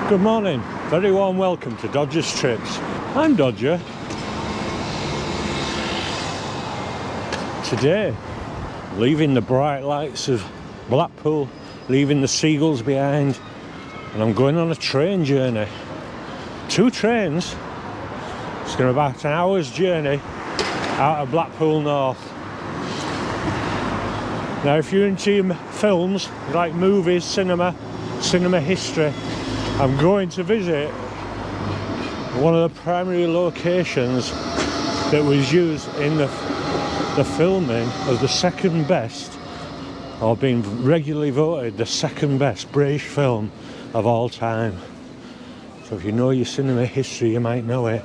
Good morning, very warm welcome to Dodger's Trips. I'm Dodger. Today, leaving the bright lights of Blackpool, leaving the seagulls behind, and I'm going on a train journey. 2 trains. It's going to be about an hour's journey out of Blackpool North. Now if you're into films, like movies, cinema history, I'm going to visit one of the primary locations that was used in the filming of the second best, or being regularly voted the second best British film of all time. So if you know your cinema history, you might know it.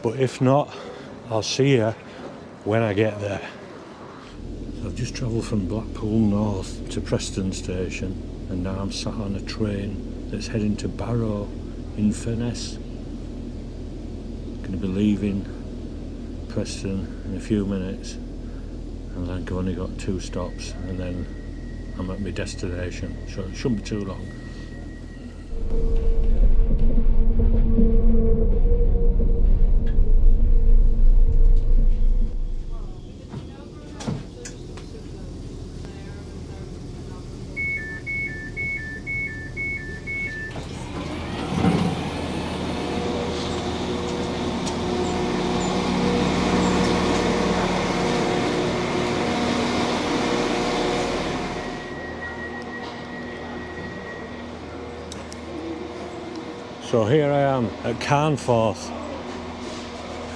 But if not, I'll see you when I get there. I've just travelled from Blackpool North to Preston Station, and now I'm sat on a train that's heading to Barrow in Furness. Going to be leaving Preston in a few minutes, and I've only got 2 stops, and then I'm at my destination, so it shouldn't be too long. So here I am at Carnforth.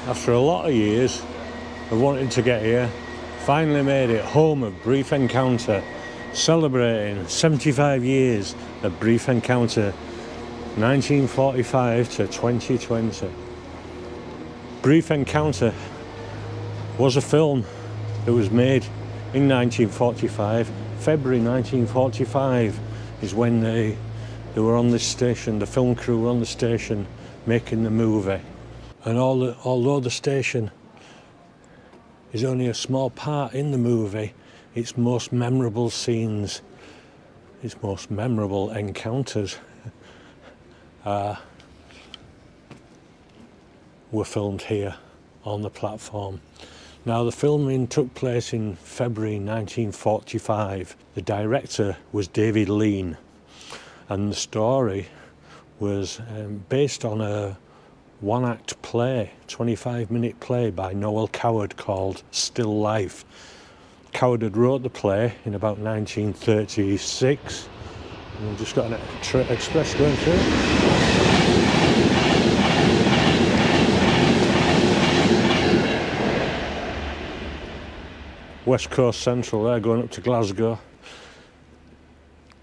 After a lot of years of wanting to get here, finally made it, home of Brief Encounter, celebrating 75 years of Brief Encounter, 1945 to 2020. Brief Encounter was a film that was made in 1945. February 1945 is when they were on this station, the film crew were on the station making the movie. And although the station is only a small part in the movie, its most memorable scenes, its most memorable encounters were filmed here on the platform. Now the filming took place in February 1945. The director was David Lean, and the story was based on a 1-act play, 25-minute play by Noel Coward called Still Life. Coward had wrote the play in about 1936, and we've just got an express going through. West Coast Central there, going up to Glasgow.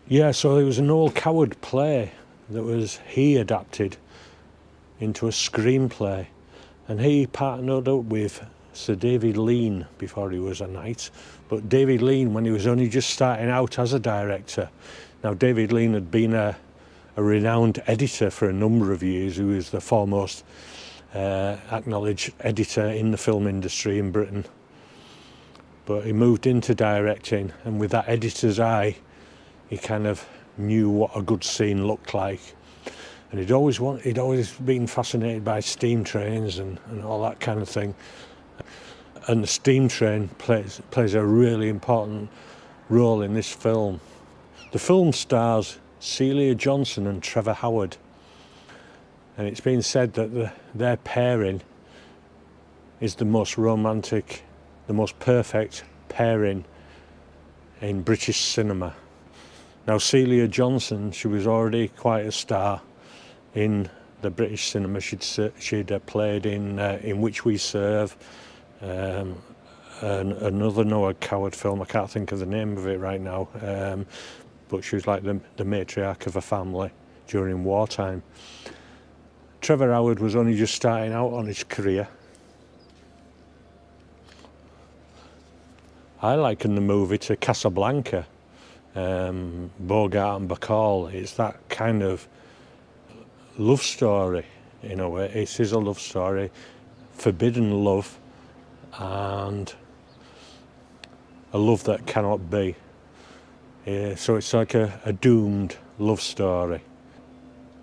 Yeah, so there was a Noel Coward play that he adapted into a screenplay, and he partnered up with Sir David Lean before he was a knight. But David Lean, when he was only just starting out as a director. Now David Lean had been a renowned editor for a number of years, who was the foremost acknowledged editor in the film industry in Britain. But he moved into directing, and with that editor's eye, he kind of knew what a good scene looked like. And he'd always been fascinated by steam trains and all that kind of thing. And the steam train plays a really important role in this film. The film stars Celia Johnson and Trevor Howard. And it's been said that their pairing is the most romantic, the most perfect pairing in British cinema. Now Celia Johnson, she was already quite a star in the British cinema. She'd played in Which We Serve, another Noel Coward film. I can't think of the name of it right now, but she was like the matriarch of a family during wartime. Trevor Howard was only just starting out on his career. I liken the movie to Casablanca. Bogart and Bacall. It's that kind of love story in a way. It is a love story, forbidden love, and a love that cannot be. So it's like a doomed love story.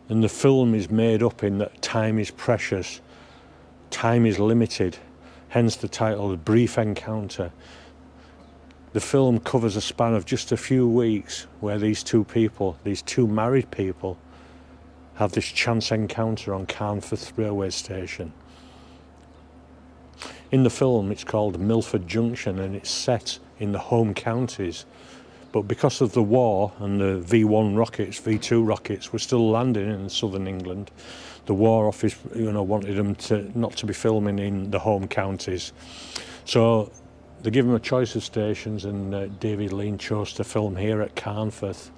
And the film is made up in that time is precious, time is limited, hence the title, The Brief Encounter. The film covers a span of just a few weeks where these two married people, have this chance encounter on Carnforth Railway Station. In the film it's called Milford Junction and it's set in the home counties. But because of the war and the V1 rockets, V2 rockets were still landing in southern England, the War Office, wanted them not to be filming in the home counties. So they give them a choice of stations, and David Lean chose to film here at Carnforth.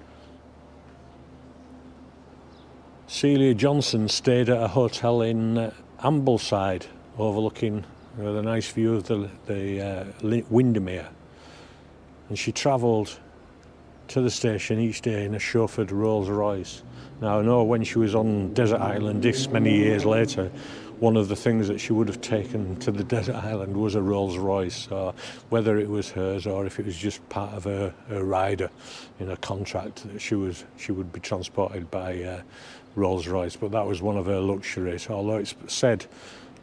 Celia Johnson stayed at a hotel in Ambleside, overlooking with a nice view of the Windermere, and she travelled to the station each day in a chauffeured Rolls Royce. Now I know when she was on Desert Island this many years later, one of the things that she would have taken to the desert island was a Rolls Royce, so whether it was hers or if it was just part of her rider in a contract, that she would be transported by Rolls Royce, but that was one of her luxuries. Although it's said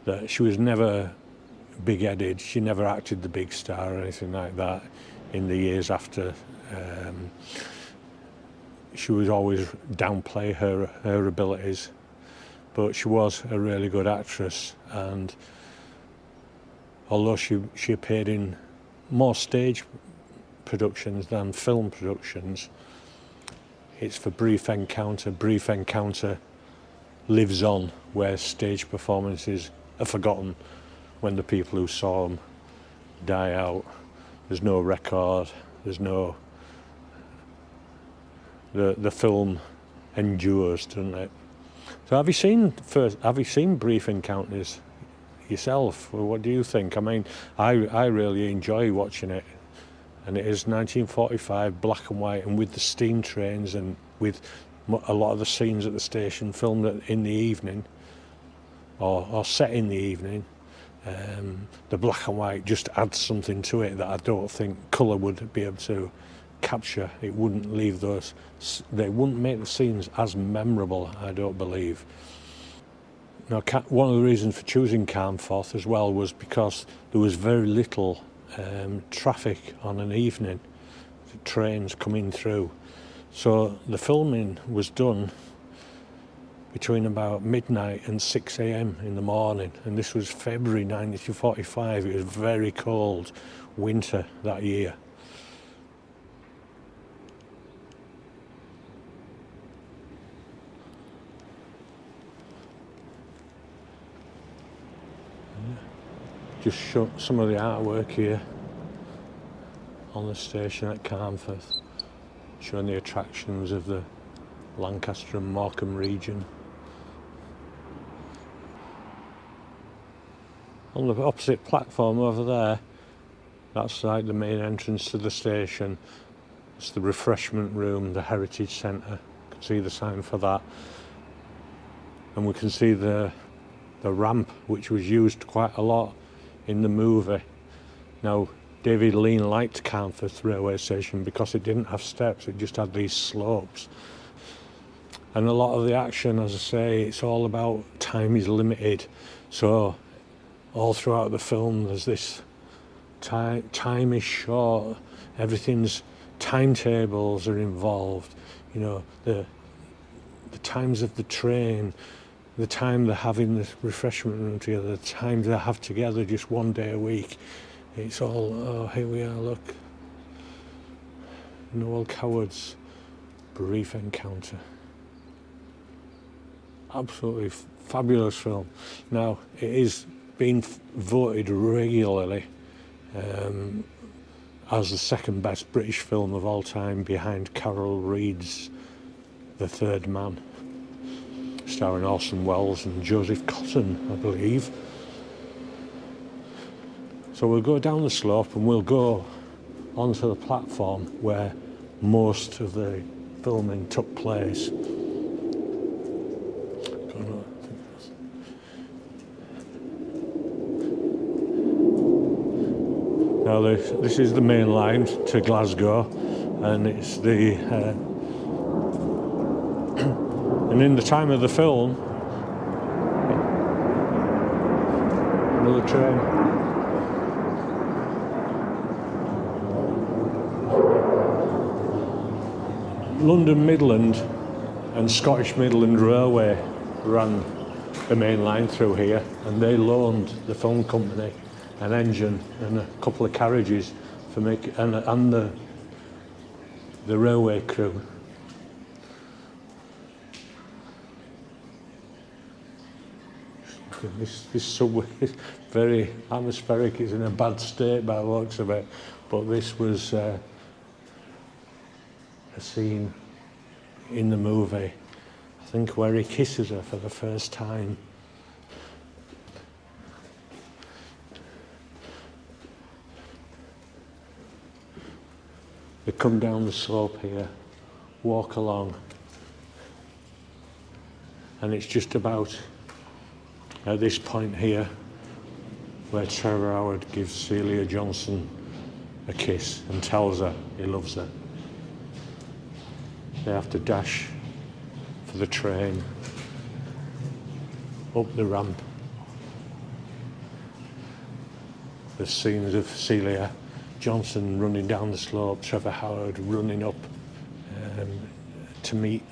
that she was never big-headed, she never acted the big star or anything like that in the years after. She would always downplay her abilities, but she was a really good actress, and although she appeared in more stage productions than film productions, it's for Brief Encounter. Brief Encounter lives on, where stage performances are forgotten when the people who saw them die out. There's no record, there's no... The film endures, doesn't it? So have you seen Brief Encounters yourself? Well, what do you think? I mean, I really enjoy watching it, and it is 1945, black and white, and with the steam trains and with a lot of the scenes at the station filmed in the evening or set in the evening. The black and white just adds something to it that I don't think colour would be able to capture. It wouldn't they wouldn't make the scenes as memorable, I don't believe. Now, one of the reasons for choosing Carnforth as well was because there was very little traffic on an evening, trains coming through. So the filming was done between about midnight and 6 a.m. in the morning, and this was February 1945. It was very cold winter that year. Just show some of the artwork here on the station at Carnforth, showing the attractions of the Lancaster and Morecambe region. On the opposite platform over there, that's like the main entrance to the station. It's the refreshment room, the Heritage Centre. You can see the sign for that. And we can see the ramp, which was used quite a lot in the movie. Now, David Lean liked Carnforth Railway Station because it didn't have steps, it just had these slopes. And a lot of the action, as I say, it's all about time is limited. So all throughout the film there's this time is short, everything's timetables are involved, the times of the train, the time they're having the refreshment room together, the time they have together just one day a week. It's all, oh, here we are, look. Noel Coward's Brief Encounter. Absolutely fabulous film. Now, it is being voted regularly as the second best British film of all time, behind Carol Reed's The Third Man, starring Orson Welles and Joseph Cotton, I believe. So we'll go down the slope and we'll go onto the platform where most of the filming took place. Now this is the main line to Glasgow, and it's the and in the time of the film, another train. London Midland and Scottish Midland Railway ran the main line through here, and they loaned the film company an engine and a couple of carriages for and the railway crew. This subway is very atmospheric. It's in a bad state by the looks of it, but this was a scene in the movie, I think, where he kisses her for the first time. They come down the slope here, walk along, and it's just about at this point here where Trevor Howard gives Celia Johnson a kiss and tells her he loves her. They have to dash for the train up the ramp. There's scenes of Celia Johnson running down the slope, Trevor Howard running up to meet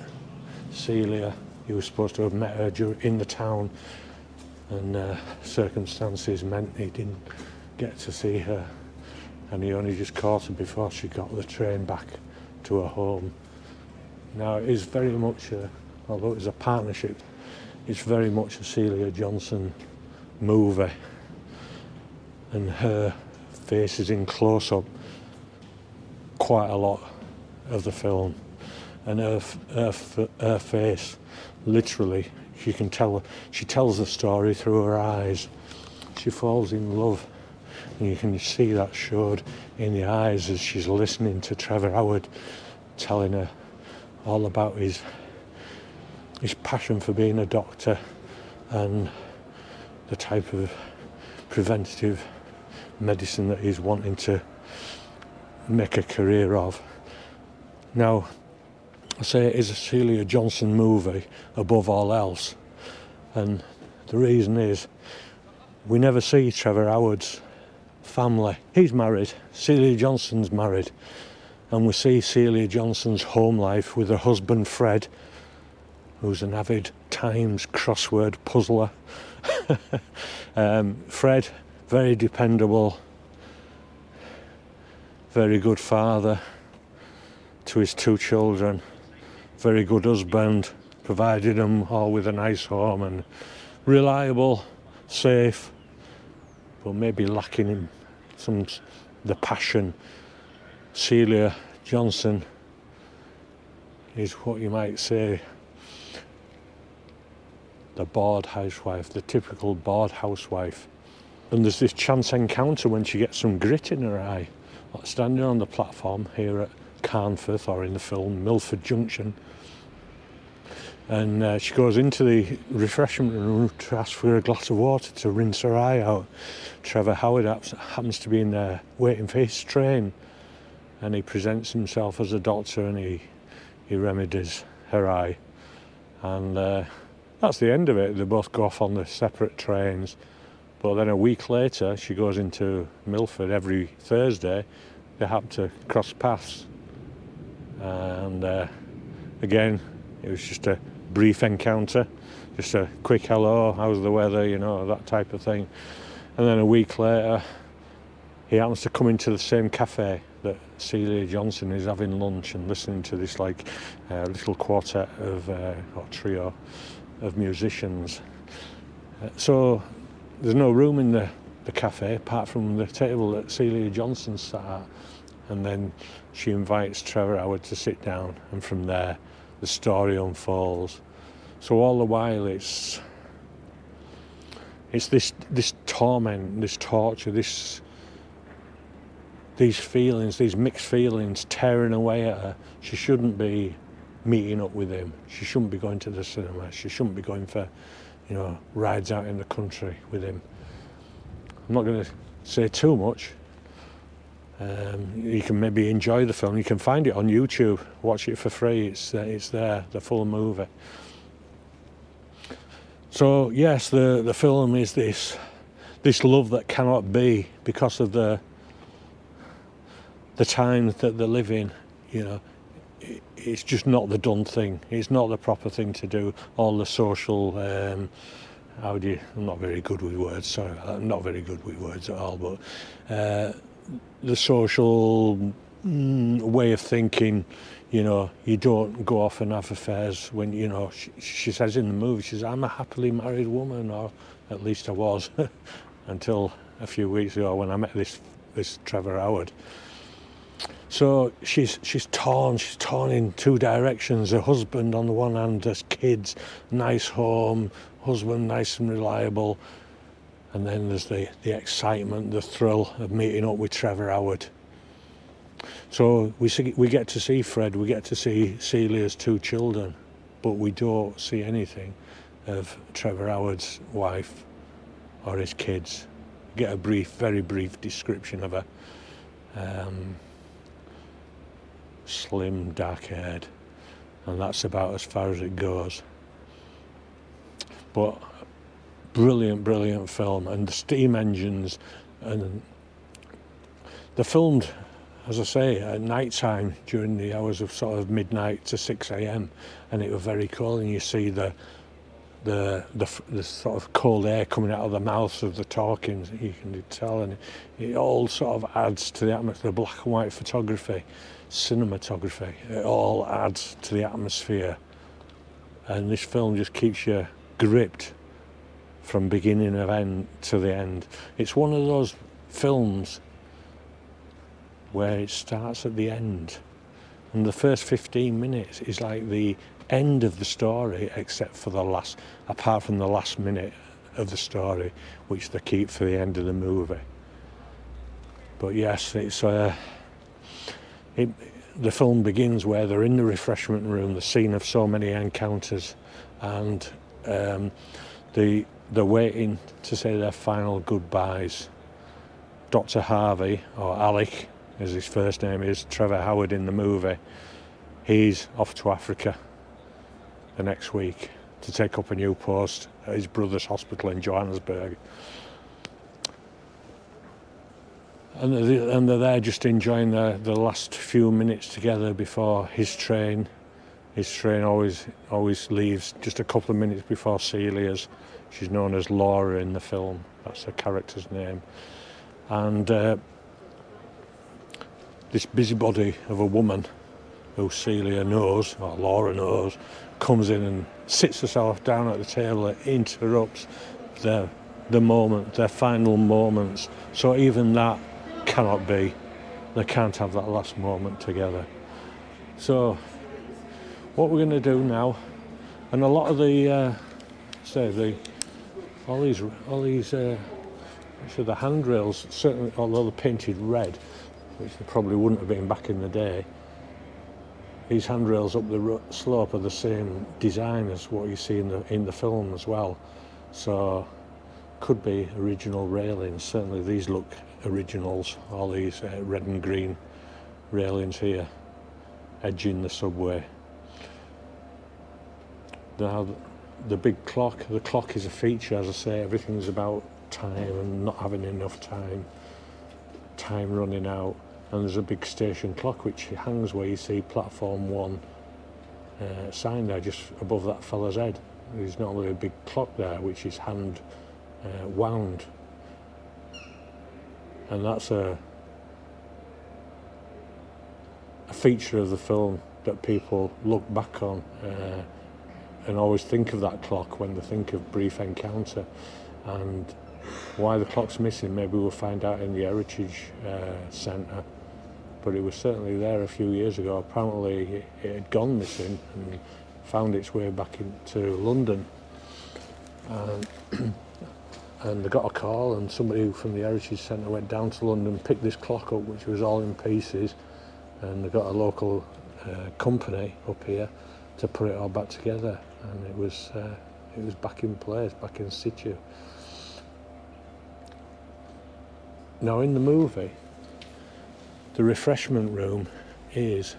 Celia. He was supposed to have met her in the town, and circumstances meant he didn't get to see her, and he only just caught her before she got the train back to her home. Now, it is very much, although it's a partnership, it's very much a Celia Johnson movie, and her face is in close-up quite a lot of the film, and her face, literally, you can tell, she tells the story through her eyes. She falls in love, and you can see that showed in the eyes as she's listening to Trevor Howard telling her all about his passion for being a doctor and the type of preventative medicine that he's wanting to make a career of. Now, I say it is a Celia Johnson movie above all else, and the reason is we never see Trevor Howard's family. He's married, Celia Johnson's married, and we see Celia Johnson's home life with her husband Fred, who's an avid Times crossword puzzler. Fred, very dependable, very good father to his two children, very good husband, provided them all with a nice home, and reliable, safe, but maybe lacking in the passion. Celia Johnson is what you might say the bored housewife, the typical bored housewife. And there's this chance encounter when she gets some grit in her eye, standing on the platform here at Carnforth, or in the film Milford Junction, and she goes into the refreshment room to ask for a glass of water to rinse her eye out. Trevor Howard happens to be in there waiting for his train, and he presents himself as a doctor, and he remedies her eye, and that's the end of it. They both go off on the separate trains, but then a week later she goes into Milford. Every Thursday they happen to cross paths, and again it was just a brief encounter, just a quick hello, how's the weather, you know, that type of thing. And then a week later he happens to come into the same cafe that Celia Johnson is having lunch and listening to this little quartet of or trio of musicians. So there's no room in the cafe apart from the table that Celia Johnson sat at, and then she invites Trevor Howard to sit down, and from there the story unfolds. So all the while it's this torment, this torture, these feelings, these mixed feelings tearing away at her. She shouldn't be meeting up with him. She shouldn't be going to the cinema. She shouldn't be going for, rides out in the country with him. I'm not going to say too much. You can maybe enjoy the film. You can find it on YouTube, watch it for free. It's there, the full movie. So yes, the film is this love that cannot be because of the times that they live in. You know, it's just not the done thing. It's not the proper thing to do. All the social, I'm not very good with words. Sorry, I'm not very good with words at all. But the social way of thinking. You know, you don't go off and have affairs when, you know, she says in the movie, she says, I'm a happily married woman, or at least I was, until a few weeks ago when I met this Trevor Howard. So she's torn in two directions. Her husband on the one hand has kids, nice home, husband nice and reliable, and then there's the excitement, the thrill of meeting up with Trevor Howard. So we get to see Fred, we get to see Celia's two children, but we don't see anything of Trevor Howard's wife or his kids. We get a very brief description of her. Slim, dark-haired, and that's about as far as it goes. But brilliant film, and the steam engines, and they're filmed, as I say, at night time during the hours of sort of midnight to 6 a.m. and it was very cold, and you see the sort of cold air coming out of the mouths of the talking, you can tell, and it all sort of adds to the atmosphere. The black and white photography, cinematography, it all adds to the atmosphere, and this film just keeps you gripped from beginning of end to the end. It's one of those films where it starts at the end, and the first 15 minutes is like the end of the story, apart from the last minute of the story, which they keep for the end of the movie. But yes, it's the film begins where they're in the refreshment room, the scene of so many encounters, and they're waiting to say their final goodbyes. Dr. Harvey, or Alec, as his first name is, Trevor Howard in the movie, he's off to Africa the next week to take up a new post at his brother's hospital in Johannesburg. And they're there just enjoying the last few minutes together before his train. His train always leaves just a couple of minutes before Celia's. She's known as Laura in the film. That's her character's name. And this busybody of a woman who Celia knows, or Laura knows, comes in and sits herself down at the table and interrupts the moment, their final moments. So even that cannot be. They can't have that last moment together. So what we're going to do now, and a lot of the handrails, certainly, although they're painted red, which they probably wouldn't have been back in the day, these handrails up the slope are the same design as what you see in the film as well. So could be original railings. Certainly these look originals, all these red and green railings here edging the subway. Now the big clock, the clock is a feature, as I say. Everything's about time and not having enough time running out. And there's a big station clock which hangs where you see platform 1 sign there, just above that fella's head. There's normally a big clock there which is hand wound, and that's a feature of the film that people look back on and always think of that clock when they think of Brief Encounter. And why the clock's missing, maybe we'll find out in the Heritage Centre, but it was certainly there a few years ago. Apparently it had gone missing and found its way back into London, and they got a call, and somebody from the Heritage Centre went down to London, picked this clock up, which was all in pieces, and they got a local company up here to put it all back together, and it was back in place, back in situ. Now in the movie, The refreshment room is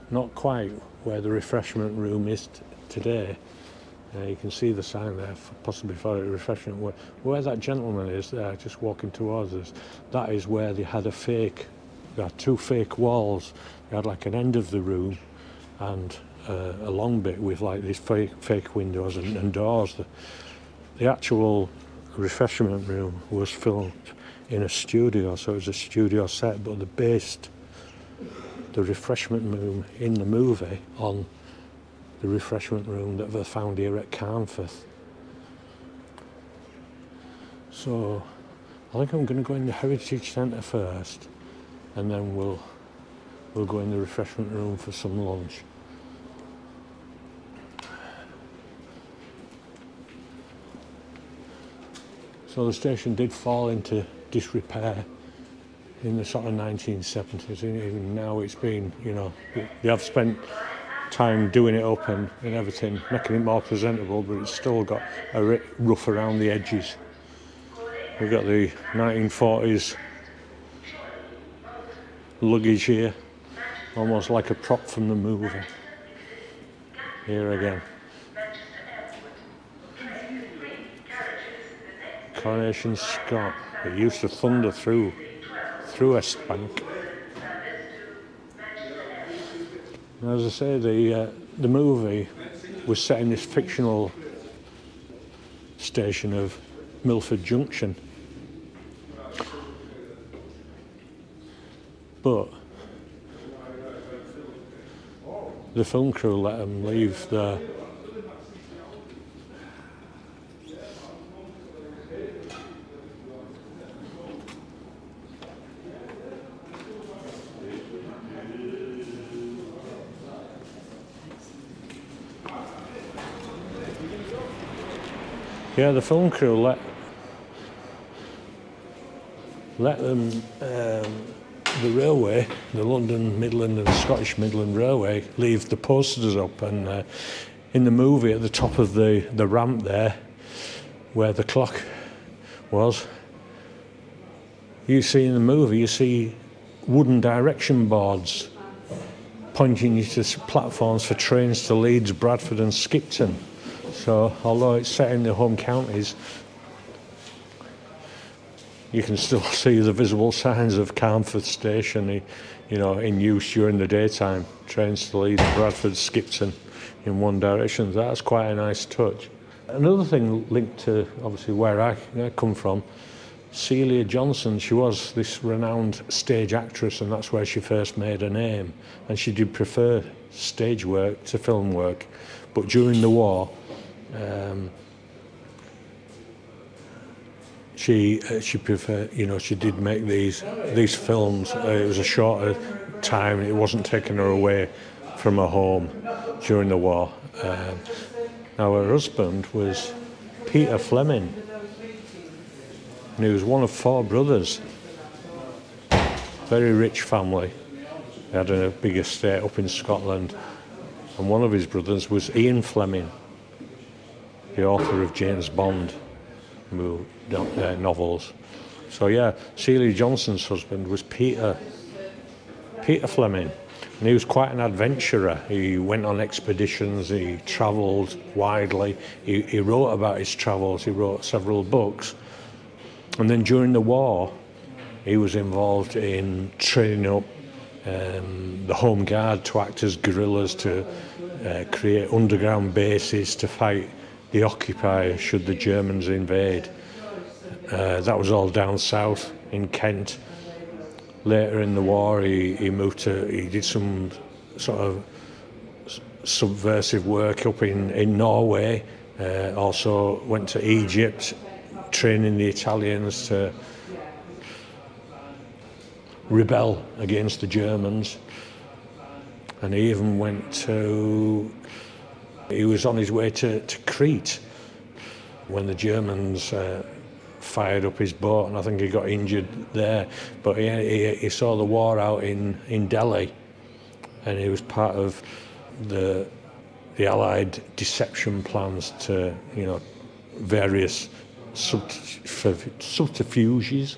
not quite where the refreshment room is today. You can see the sign there, possibly for a refreshment. Where that gentleman is there, just walking towards us, that is where they had they had two fake walls. They had like an end of the room and a long bit with like these fake windows and doors. The actual refreshment room was filmed in a studio, so it was a studio set, but they based the refreshment room in the movie on the refreshment room that they found here at Carnforth. So I think I'm going to go in the Heritage Centre first, and then we'll go in the refreshment room for some lunch. So the station did fall into disrepair in the sort of 1970s. Even now it's been, they have spent time doing it up and everything, making it more presentable, but it's still got a rough around the edges. We've got the 1940s luggage here, almost like a prop from the movie. Here again. Coronation Scott. It used to thunder through Estbank. As I say, the movie was set in this fictional station of Milford Junction, but the film crew let them leave there. Yeah, the film crew let them, the railway, the London Midland and Scottish Midland Railway, leave the posters up, and in the movie at the top of the ramp there, where the clock was, you see in the movie, you see wooden direction boards pointing you to platforms for trains to Leeds, Bradford and Skipton. So although it's set in the home counties, you can still see the visible signs of Carnforth Station, in use during the daytime. Trains to Leeds, Bradford, Skipton in one direction. That's quite a nice touch. Another thing linked to obviously where I come from, Celia Johnson, she was this renowned stage actress, and that's where she first made her name. And she did prefer stage work to film work, but during the war, she preferred, she did make these films. It was a shorter time. It wasn't taking her away from her home during the war. Now her husband was Peter Fleming, and he was one of four brothers. Very rich family. They had a big estate up in Scotland, and one of his brothers was Ian Fleming, the author of James Bond novels. So yeah, Celia Johnson's husband was Peter Fleming, and he was quite an adventurer. He went on expeditions, he travelled widely, he wrote about his travels, he wrote several books. And then during the war, he was involved in training up the Home Guard to act as guerrillas, to create underground bases to fight the occupier should the Germans invade. That was all down south in Kent. Later in the war, he did some sort of subversive work up in Norway. Also went to Egypt, training the Italians to rebel against the Germans. And he even he was on his way to Crete when the Germans fired up his boat, and I think he got injured there. But he saw the war out in Delhi, and he was part of the Allied deception plans to, various subterfuges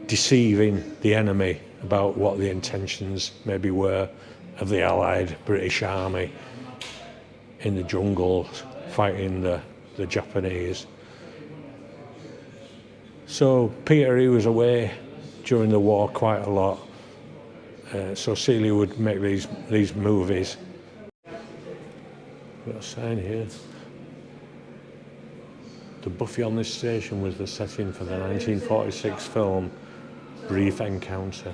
deceiving the enemy about what the intentions maybe were of the Allied British Army in the jungles fighting the Japanese. So Peter, he was away during the war quite a lot. So Celia would make these movies. Got a sign here. The Buffy on this station was the setting for the 1946 film Brief Encounter.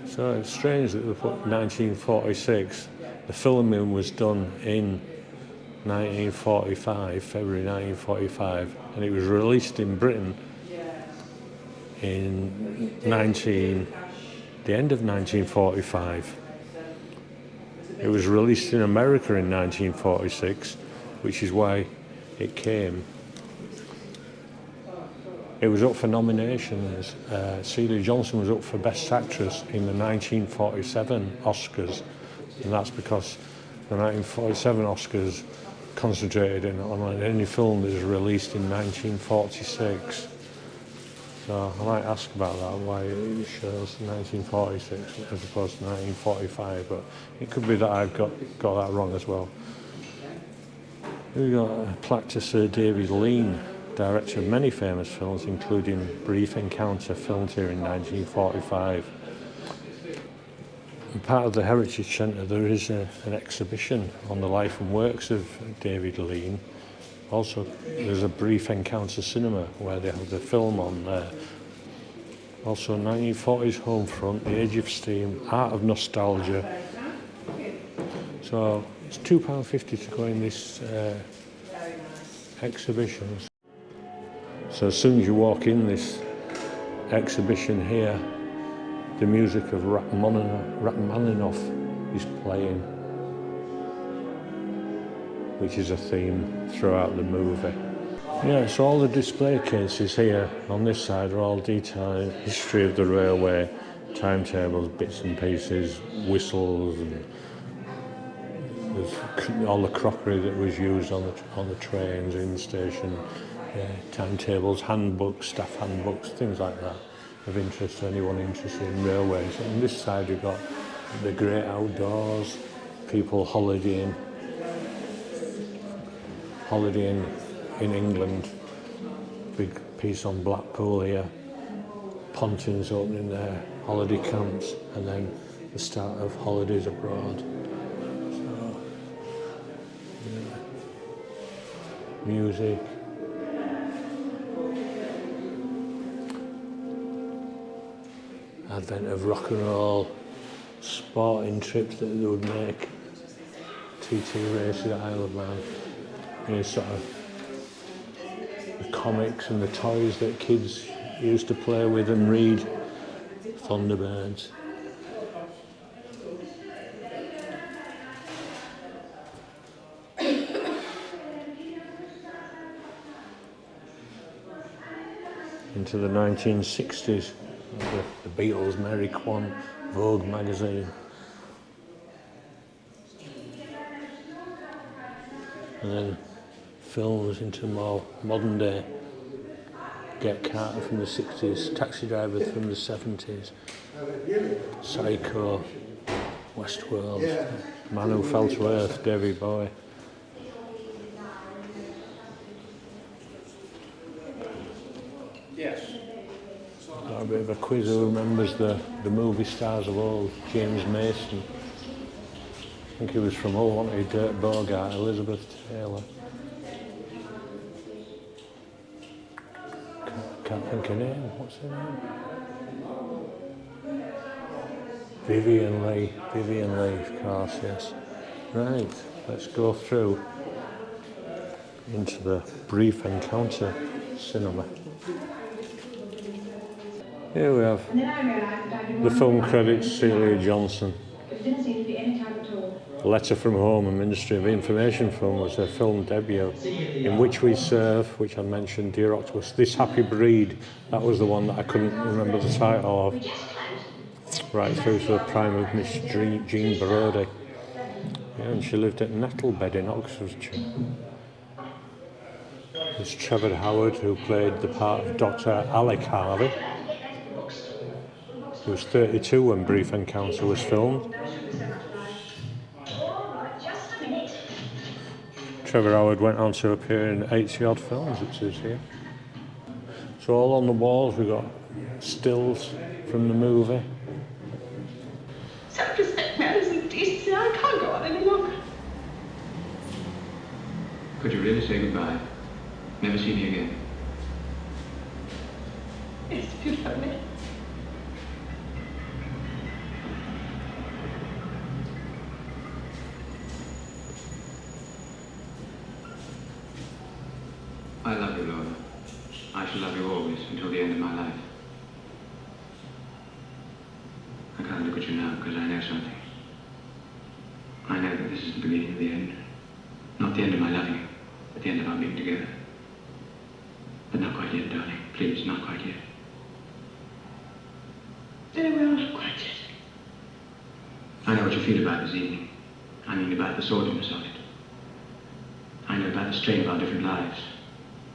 So it's strange that they put 1946. The filming was done in 1945, February 1945, and it was released in Britain in the end of 1945. It was released in America in 1946, which is why it came. It was up for nominations. Celia Johnson was up for Best Actress in the 1947 Oscars, and that's because the 1947 Oscars concentrated on any film that was released in 1946. So I might ask about that, why it shows 1946 as opposed to 1945, but it could be that I've got that wrong as well. We've got a plaque to Sir David Lean, director of many famous films, including Brief Encounter, filmed here in 1945. And part of the Heritage Centre, there is an exhibition on the life and works of David Lean. Also, there's a Brief Encounter cinema where they have the film on there. Also, 1940s Homefront, The Age of Steam, Art of Nostalgia. So it's £2.50 to go in this exhibition. So as soon as you walk in this exhibition here, the music of Rachmaninoff is playing, which is a theme throughout the movie. Yeah, so all the display cases here on this side are all detailing history of the railway, timetables, bits and pieces, whistles, and there's all the crockery that was used on the trains in the station, timetables, handbooks, staff handbooks, things like that, of interest to anyone interested in railways. And on this side you've got the great outdoors, people holidaying in England. Big piece on Blackpool here, Pontins opening their holiday camps, and then the start of holidays abroad. So, yeah. Music. Advent of rock and roll, sporting trips that they would make, TT races at Isle of Man. You know, sort of the comics and the toys that kids used to play with and read, Thunderbirds. Into the 1960s, the Beatles, Mary Kwan, Vogue magazine. And then films into more modern day. Get Carter from the 60s, Taxi Driver from the 70s, Psycho, Westworld, Man Who Fell to Earth, David Bowie. Yes. Got a bit of a quiz. Who remembers the movie stars of old? James Mason. I think he was from Hull, wasn't he? Dirk Bogart, Elizabeth Taylor. Can't think her name. What's her name? Vivian Leigh. Vivian Leigh, of course, yes. Right, let's go through into the Brief Encounter cinema. Here we have the film credits, Celia Johnson. Letter from Home, a Ministry of Information film, was her film debut. In Which We Serve, which I mentioned, Dear Octopus, This Happy Breed, that was the one that I couldn't remember the title of. Right through to the prime of Miss Jean Brodie. Yeah, and she lived at Nettlebed in Oxfordshire. There's Trevor Howard, who played the part of Dr. Alec Harvey. He was 32 when Brief Encounter was filmed. Trevor Howard went on to appear in 80 odd films, it says here. So all on the walls we've got stills from the movie. Self-respect, manners and decency. I can't go on any longer. Could you really say goodbye? Never see me again? Yes, if you'd let me. I love you, Laura. I shall love you always until the end of my life. I can't look at you now because I know something. I know that this is the beginning of the end. Not the end of my loving you, but the end of our being together. But not quite yet, darling. Please, not quite yet. Very well, not quite yet. I know what you feel about this evening. I mean about the sordidness of it. I know about the strain of our different lives.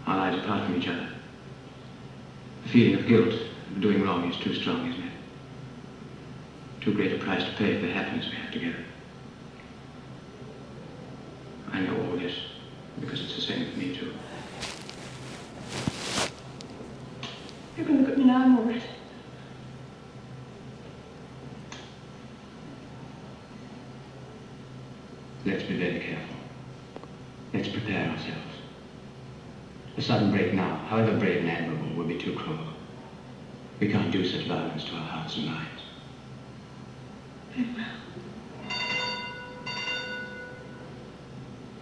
Our lives apart from each other. The feeling of guilt of doing wrong is too strong, isn't it? Too great a price to pay for the happiness we have together. I know all this because it's the same for me too. You can look at me now, I'm all right. Let's be very careful. Let's prepare ourselves. A sudden break now, however brave and admirable, would be too cruel. We can't do such violence to our hearts and minds. Very well.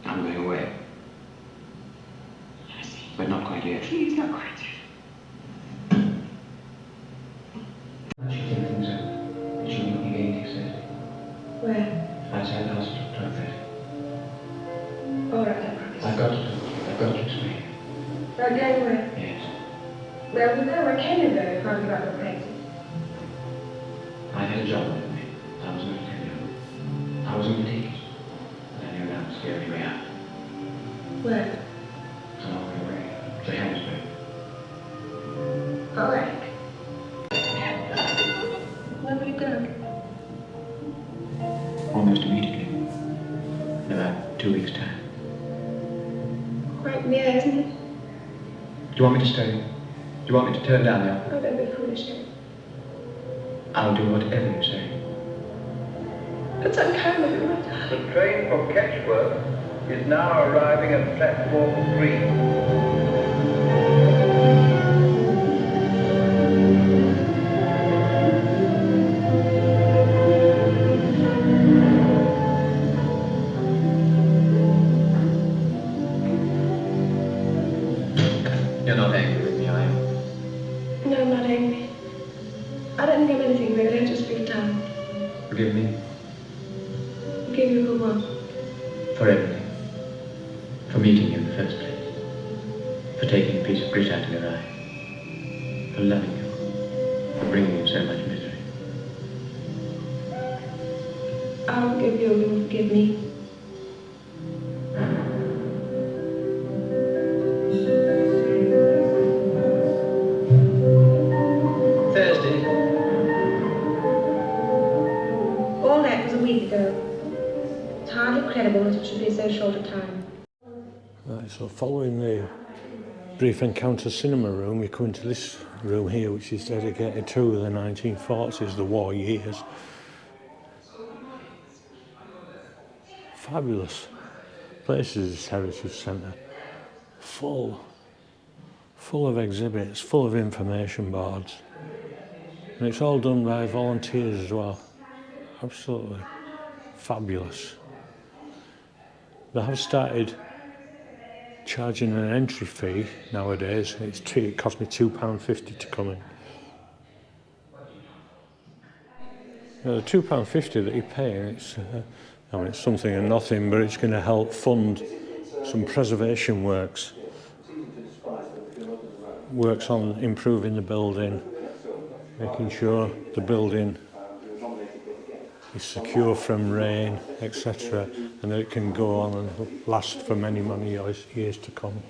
I'm going away. I see. But not quite yet. Please, not quite yet. She did things up. She knew he gained success. Where? Outside the hospital, drug that. All right, I promise. I've got to do. I've got to explain. Right, going where? Yes. Well, where can you go if I'm about the practice? I had a job with me. I was going to tell you. I was going to take it. But I knew that was the only way out. Where? So I went away. To Hammersburg. All right. Where will you go? Almost immediately. In about 2 weeks' time. Quite near, isn't it? Do you want me to stay? Do you want me to turn down the offer? Oh, don't be foolish, Harry. I'll do whatever you say. It's unkind of you, my darling. The train for Ketchworth is now arriving at platform 3. You're not angry with me, are you? No, I'm not angry. I don't think I'm anything really, I just feel tired. Forgive me Forgive you for what? for everything. For meeting you in the first place. For taking a piece of grit out of your eye. For loving you. For bringing you so much misery. I'll forgive you, you'll forgive me. Thursday. All that was a week ago. It's hardly credible that it should be so short a time. Right, so following the Brief Encounter cinema room, we come into this room here, which is dedicated to the 1940s, the war years. Fabulous places, this Heritage Centre. Full of exhibits, full of information boards. And it's all done by volunteers as well. Absolutely fabulous. They have started charging an entry fee nowadays. It cost me £2.50 to come in. Now, the £2.50 that you pay, it's something and nothing, but it's going to help fund some preservation works. Works on improving the building, making sure the building is secure from rain, etc., and that it can go on and last for many, many years to come.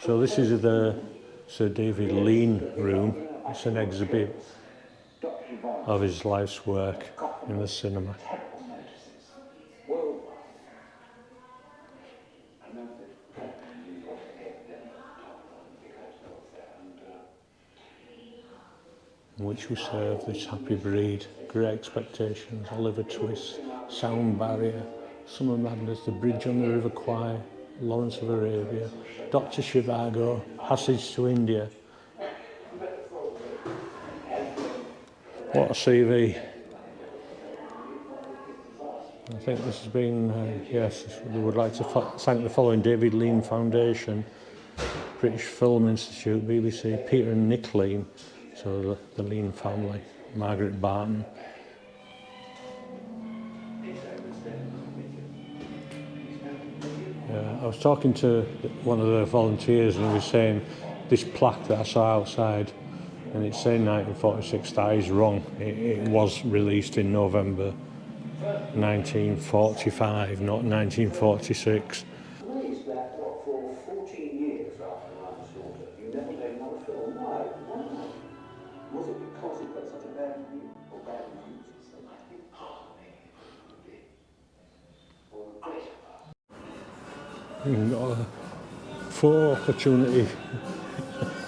So this is the Sir David Lean room. It's an exhibit of his life's work in the cinema. In which we serve this happy breed, Great Expectations, Oliver Twist, Sound Barrier, Summer Madness, The Bridge on the River Kwai, Lawrence of Arabia, Dr. Zhivago, Passage to India. What a CV. I think this has been, yes, we would like to thank the following: David Lean Foundation, British Film Institute, BBC, Peter and Nick Lean, so the Lean family, Margaret Barton. I was talking to one of the volunteers and he was saying this plaque that I saw outside, and it's saying 1946, that is wrong. It was released in November 1945, not 1946. Amazed that, what, for 14 years after manslaughter, you never made another film? Why? Why? Was it because it got such a bad review? Or bad reviews? You've got a photo opportunity,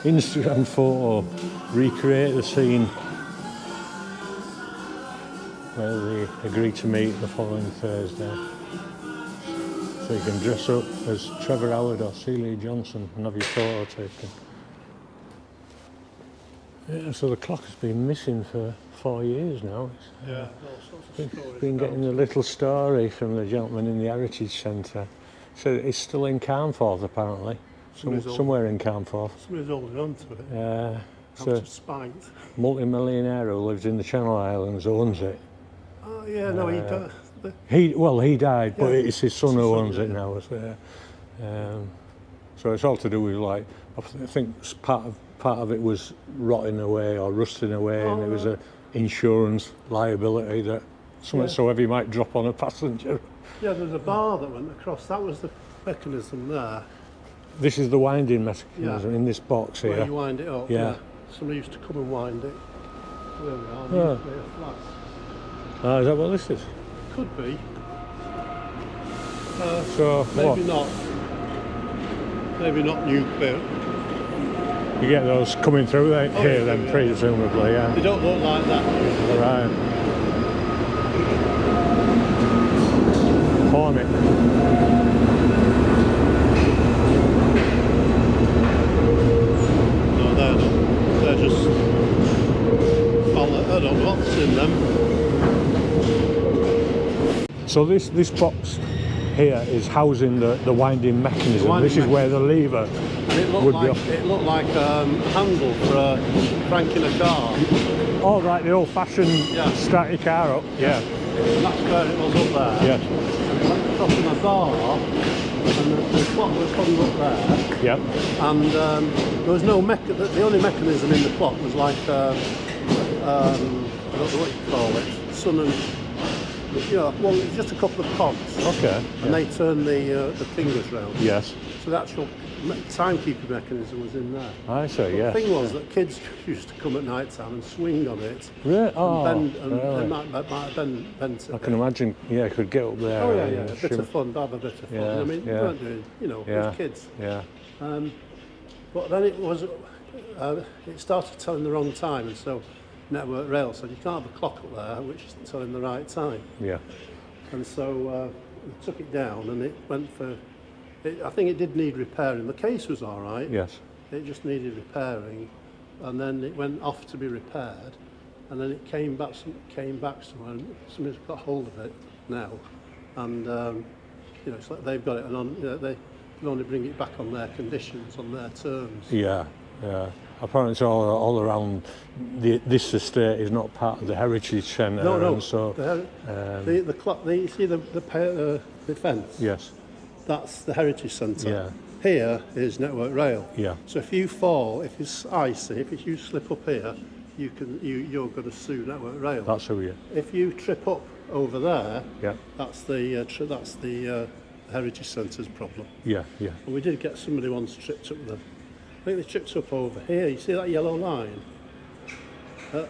Instagram photo, recreate the scene where they agreed to meet the following Thursday. So you can dress up as Trevor Howard or Celia Johnson and have your photo taken. Yeah, so the clock has been missing for 4 years now. Yeah, all sorts of stories. Been getting a little story from the gentleman in the Heritage Centre. So it's still in Carnforth apparently, somewhere in Carnforth. Somebody's holding on to it. So Out of spite. multi-millionaire who lives in the Channel Islands owns it. Oh yeah, no, he does. He died, but Yeah, it's his son who owns it yeah. now. So it's all to do with, like, I think part of it was rotting away or rusting away, and it was a insurance liability that something so heavy might drop on a passenger. Yeah, there's a bar that went across. That was the mechanism there. This is the winding mechanism in this box here. Where you wind it up. Yeah. Somebody used to come and wind it. There we are. Oh. Nuclear flask. Is that what this is? Could be. So Maybe what? not. Maybe not nuclear. You get those coming through here yeah, then, yeah. presumably, yeah. They don't look like that. Right. Hornet. No, they're not. They're just. Well, I don't know what's in them. So this box here is housing the winding mechanism. This is where the lever And it looked would like be off. it looked like a handle for cranking a car. Oh, right, the old-fashioned start your car up. Yeah. And that's where it was up there. Yeah. And it went across on a bar, and the clock was hung up there. Yeah. And there was no the only mechanism in the clock was like I don't know what you call it, sun and well, it's just a couple of cogs. Okay. And they turn the fingers round. Yes. So the actual timekeeping mechanism was in there. I see. Yeah. The thing was that kids used to come at night time and swing on it. Really? Oh, And really? they might bend it. I can imagine. Yeah, could get up there. Oh yeah, and a bit of fun, have a bit of fun. Yeah, I mean, yeah. you weren't doing, Yeah. with kids. Yeah. But then it started telling the wrong time, and so Network Rail said you can't have a clock up there which isn't telling the right time. Yeah. And so we took it down, and it went for. I think it did need repairing. The case was all right. Yes. It just needed repairing, and then it went off to be repaired, and then it came back somewhere. And somebody's got hold of it now, and it's like they've got it, and they can only bring it back on their conditions, on their terms. Yeah. Yeah. Apparently, it's all around. This estate is not part of the Heritage Centre. No. And so The clock. You see the fence. yes. That's the Heritage Centre. Yeah. Here is Network Rail. Yeah. So if you fall, if it's icy, if you slip up here, you're going to sue Network Rail. That's who you. If you trip up over there, Yeah. that's the Heritage Centre's problem. Yeah. Yeah. And we did get somebody once tripped up I think they tripped up over here. You see that yellow line?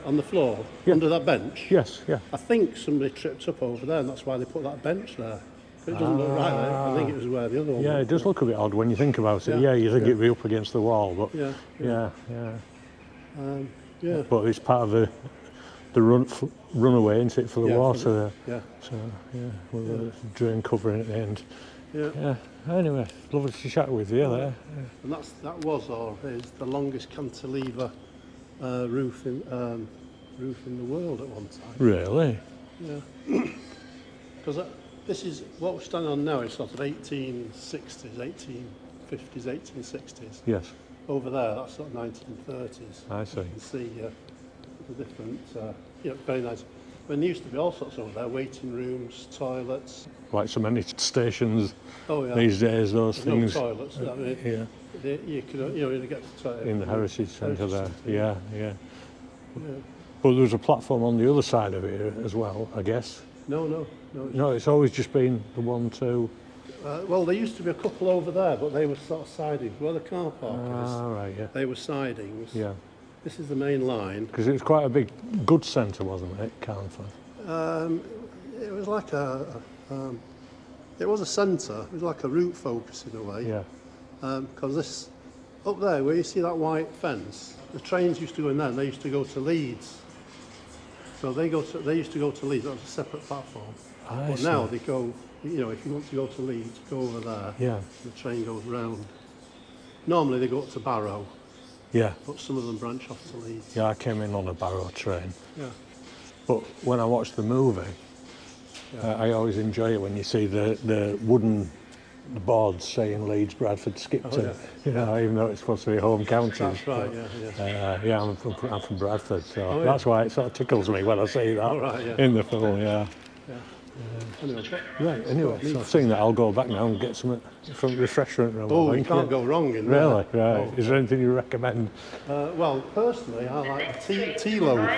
On the floor, Yeah. under that bench. Yes, yeah. I think somebody tripped up over there, and that's why they put that bench there. It doesn't look right there. I think it was where the other one Yeah, was. it does look a bit odd when you think about it. Yeah, Yeah, you think yeah. it'd be up against the wall, but Yeah, yeah. yeah. But it's part of the runaway, isn't it, for the Yeah, water there? Yeah, So yeah, with the drain covering at the end. yeah. Yeah. Anyway, lovely to chat with you there. And that was or is the longest cantilever roof in the world at one time. Really? Yeah. Because this is what we're standing on now. Is sort of 1860s, 1850s, 1860s. Yes. Over there, that's sort of 1930s. I see. You can see the different, very nice. When there used to be all sorts over there, waiting rooms, toilets. Like so many stations Oh yeah. these days, those There's things. no toilets. I mean, Yeah. you could, you get to the toilet In the Heritage Centre there. Centre. Yeah, yeah. Yeah. But there was a platform on the other side of it as well, I guess. No. No, it's always just been the 1, 2. Well, there used to be a couple over there, but they were sort of sidings. Where the car park is, Right, yeah. they were sidings. Yeah. This is the main line. Because it was quite a big goods centre, wasn't it, Carnforth? It was like it was a centre. It was like a route focus in a way. Yeah. Because this, up there, where you see that white fence, the trains used to go in there and they used to go to Leeds. So they used to go to Leeds. That was a separate platform. I But see. now they go, if you want to go to Leeds, go over there. Yeah. The train goes round. Normally they go up to Barrow, Yeah. but some of them branch off to Leeds. Yeah, I came in on a Barrow train. Yeah. But when I watch the movie, I always enjoy it when you see the wooden boards saying Leeds, Bradford, Skipton. You know, even though it's supposed to be home counties. That's right, yeah. I'm from Bradford, so Oh, yeah. that's why it sort of tickles me when I see that Oh, right, yeah. in the film. Yeah. Anyway, Right. Anyway, so I've seen that. I'll go back now and get some from the refreshment room. oh, I you think. can't go wrong in Really? there. Right. Is there anything you recommend? Well, personally, I like tea loaf.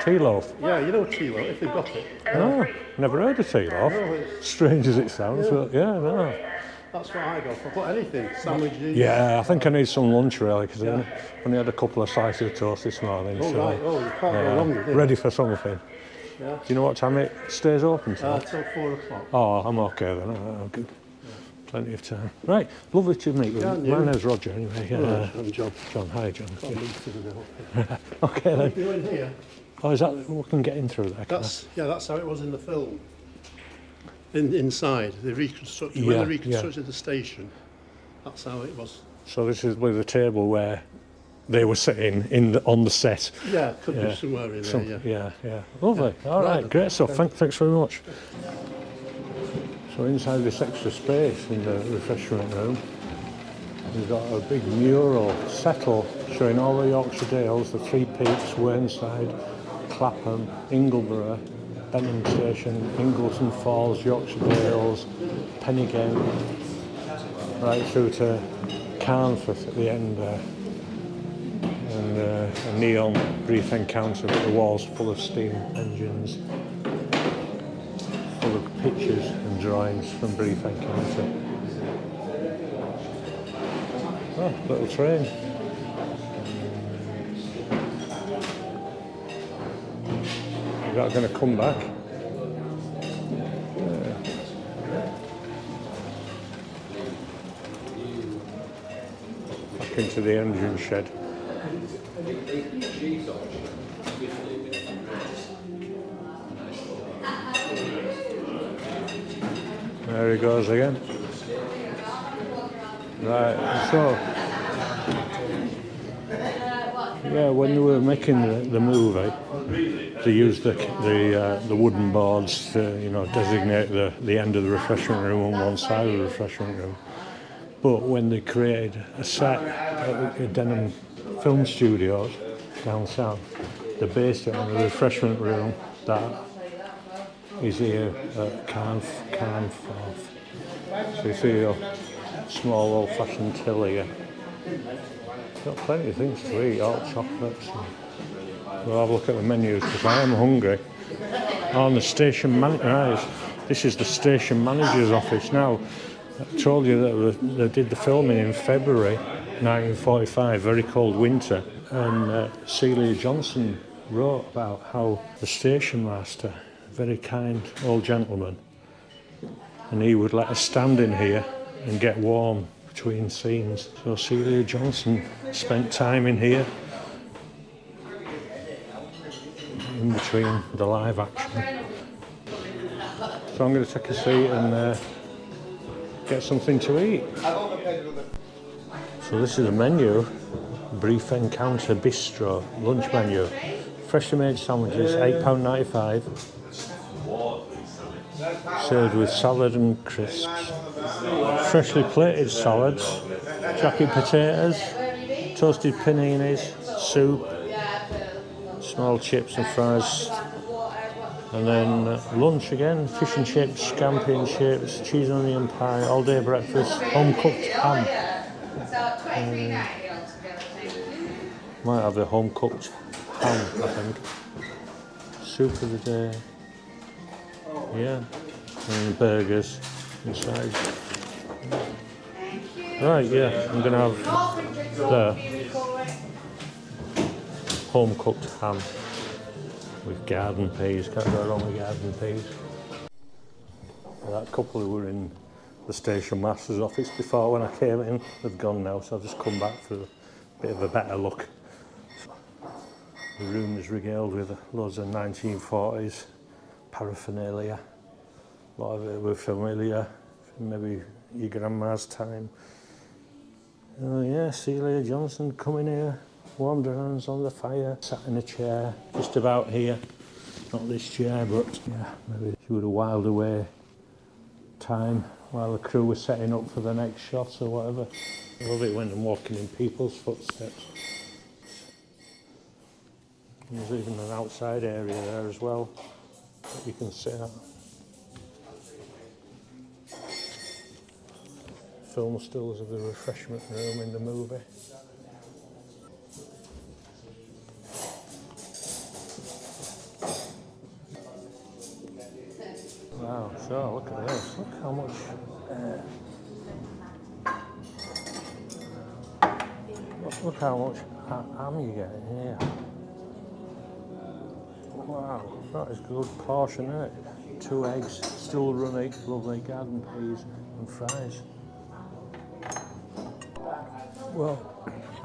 Tea loaf. Yeah, you know tea loaf, if they've got it. Oh, never heard of tea loaf. No, it's, Strange as it sounds, but yeah, no. that's what I go for. But anything, sandwiches. Yeah, I think I need some lunch really because I only had a couple of slices of toast this morning. Oh, so, right. Oh, you can't go wrong with it. ready for something. Yeah. Do you know what time it stays open till? Till 4 o'clock. Oh, I'm okay then. Oh, good. Plenty of time. Right, lovely to meet you. Yeah, My you. name's Roger anyway. Right, I'm John. John, hi John. Got a Yeah. meeting now. Okay then. You're in here. Oh, is that we can get in through there? can I? That's how it was in the film. Inside, they reconstructed when Yeah, they reconstructed the station. That's how it was. So this is with the table where they were sitting on the set. Yeah, could be somewhere in there. Yeah. Yeah. Lovely. All right, Right. great stuff. Thanks very much. So inside this extra space in the refreshment room, we've got a big mural settle showing all the Yorkshire Dales, the Three Peaks, Whernside, Clapham, Ingleborough, Benham Station, Ingleton Falls, Yorkshire Dales, Pennygate, right through to Carnforth at the end there. And a neon Brief Encounter with the walls full of steam engines, full of pictures and drawings from Brief Encounter. Oh, little train. Is that going to come back? Back into the engine shed. There he goes again. Right, so yeah, when they were making the movie, they used the wooden boards to designate the end of the refreshment room on one side of the refreshment room. But when they created a set at Denham Film Studios down south, they based it on the refreshment room that is here at Carnforth. So you see a small old-fashioned till here. Got plenty of things to eat, hot chocolates. We'll have a look at the menus because I am hungry. On the station manager, this is the station manager's office now. I told you that they did the filming in February 1945, very cold winter, and Celia Johnson wrote about how the station master, a very kind old gentleman, and he would let us stand in here and get warm between scenes. So Celia Johnson spent time in here in between the live action. So I'm going to take a seat and get something to eat. So this is the menu, Brief Encounter Bistro lunch menu. Freshly made sandwiches, £8.95. Served with salad and crisps. Freshly plated salads, jacket potatoes, toasted paninis, soup, small chips and fries. And then lunch again, fish and chips, scampi and chips, cheese and onion pie, all day breakfast, home cooked ham. Might have the home cooked ham, I think. Soup of the day. Yeah. And the burgers inside. Right, yeah, I'm gonna have the home cooked ham with garden peas. Can't go wrong with garden peas. That couple who were in the station master's office before when I came in, they've gone now, so I've just come back for a bit of a better look. The room is regaled with loads of 1940s paraphernalia. A lot of it were familiar, maybe your grandma's time. Oh yeah, Celia Johnson coming here, warmed her hands on the fire, sat in a chair, just about here. Not this chair, but yeah, maybe she would have whiled away time while the crew was setting up for the next shot or whatever. I love it when I'm walking in people's footsteps. There's even an outside area there as well that you can sit at. Film stills of the refreshment room in the movie. Wow, so look at this. Look how much look how much ham you get in here. Wow, that is a good portion, isn't it? 2 eggs, still runny, lovely garden peas and fries. Well,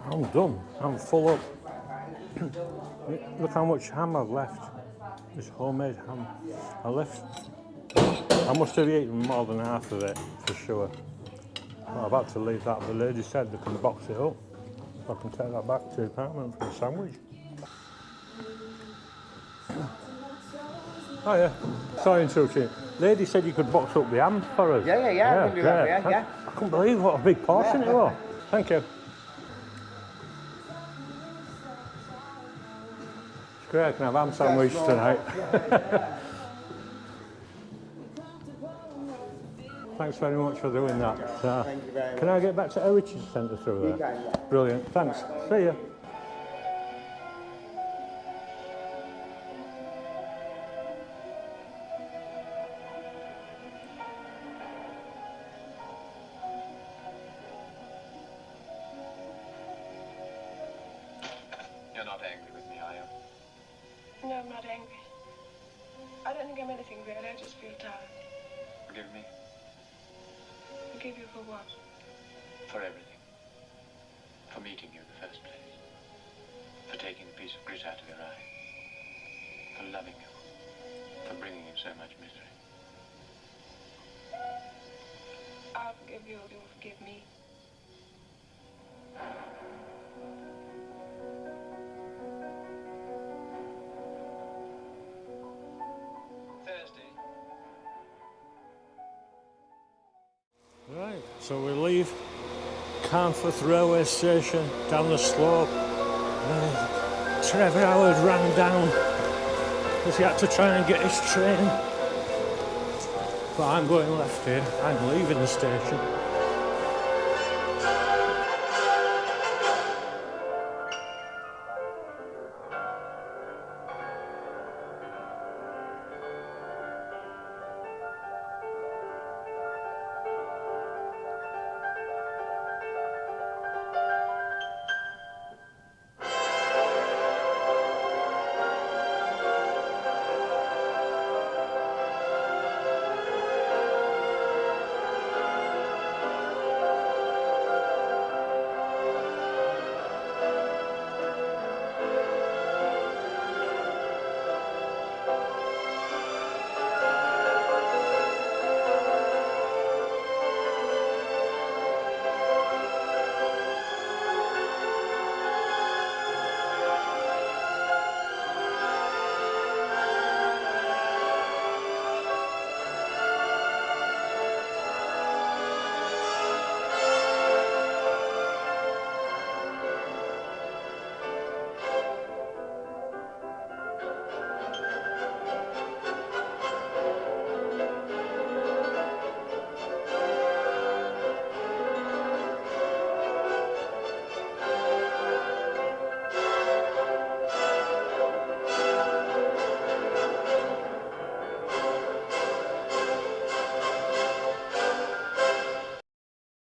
I'm done. I'm full up. Look how much ham I've left. This homemade ham. I must have eaten more than half of it, for sure. Well, I've had to leave that. The lady said they can box it up. I can take that back to the apartment for a sandwich. Oh yeah, sorry to interrupt you. Lady said you could box up the ham for us. Yeah, I can do that, yeah. I couldn't believe what a big portion it was. Thank you. It's great, I can have ham sandwich tonight. Thanks very much for doing that. Thank you very much. Can I get back to Heritage Centre through there? You can, yeah. Brilliant, thanks. See you. You're not angry with me, are you? No, I'm not angry. I don't think I'm anything really. I just feel tired. Forgive me Forgive you for what? for everything. For meeting you in the first place. For taking a piece of grit out of your eye. For loving you. For bringing you so much misery. I'll forgive you if you'll forgive me. Thursday. Right, so we leave Carnforth Railway Station down the slope. Trevor Howard ran down because he had to try and get his train. But I'm going left here. I'm leaving the station.